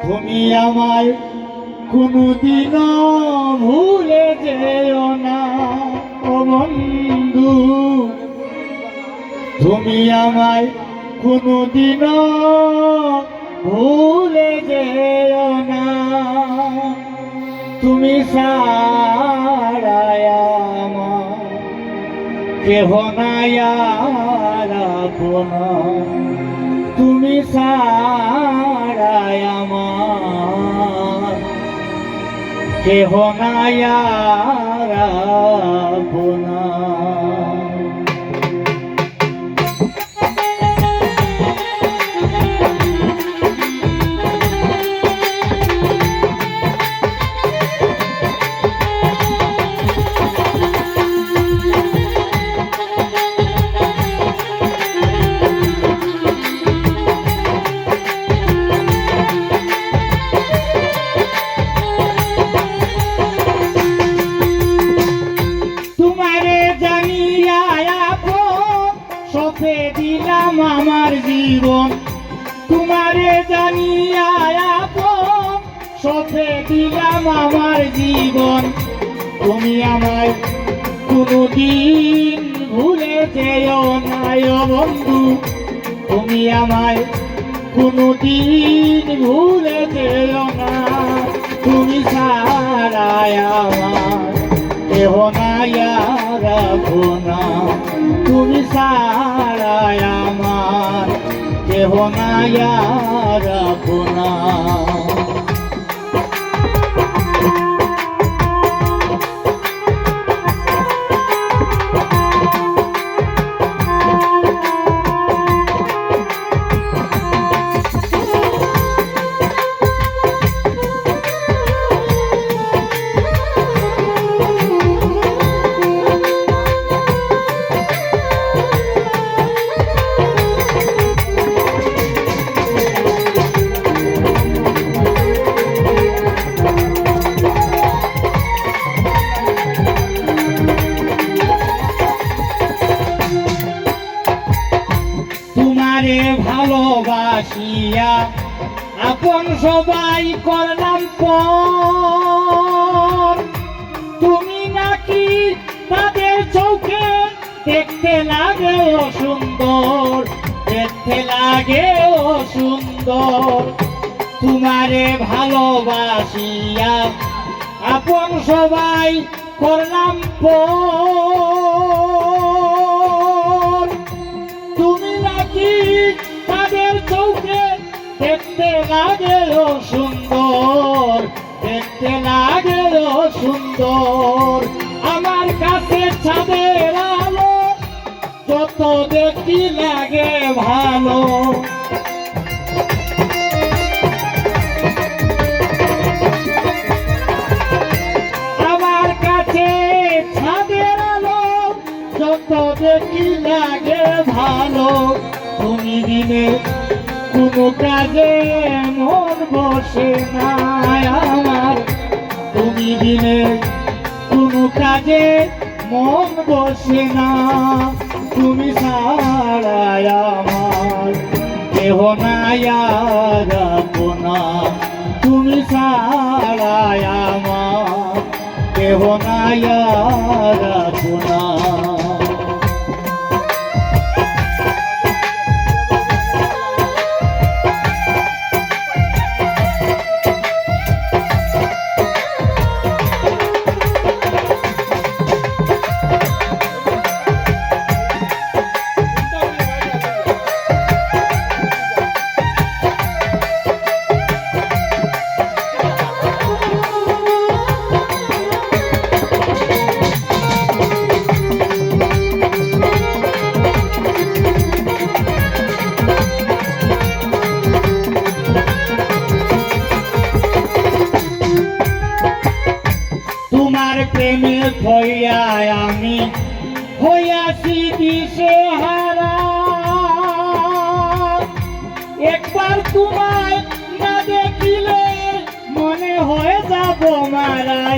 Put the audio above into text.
তুমি আমায় কোনদিনও ভুলে যেও না ও বন্ধু, তুমি আমায় কোনদিনও ভুলে যেও না। তুমি ছাড়া আমার কেহ নাই আর আপন, তুমি ছাড়া আমার কেহ নাই আর আপন। দিলাম আমার জীবন, তোমারে জানিয়া আপন সপে দিলাম আমার জীবন। তুমি আমায় কোনদিন ভুলে যেও না ও বন্ধু, তুমি আমায় কোনদিন ভুলে যেও না। তুমি ছাড়া আমার কেহ নাই আর আপন, তুমি ছাড়া আমার কেহ নাই আর আপন। ভালোবাসিয়া আপন সবাই করলাম পর, তুমি নাকি তাদের চোখে দেখতে লাগে সুন্দর, দেখতে লাগে সুন্দর। তোমারে ভালোবাসিয়া আপন সবাই করলাম পর, তুমি নাকি তাদের চোখে দেখতে লাগে সুন্দর, দেখতে লাগে সুন্দর। আমার কাছে চাঁদের আলো যত দেখি লাগে ভালো, আমার কাছে চাঁদের আলো যত দেখি লাগে ভালো। তুমি দিনে কোনো কাজে মন বসে না আমার, তুমি দিনে কোনো কাজে মন বসে না। তুমি ছাড়া আমার কেহ নাই আর আপন, তুমি ছাড়া আমার কেহ নাই আর আপন। প্রেমে হইয়া আমি হইয়াছি দিশে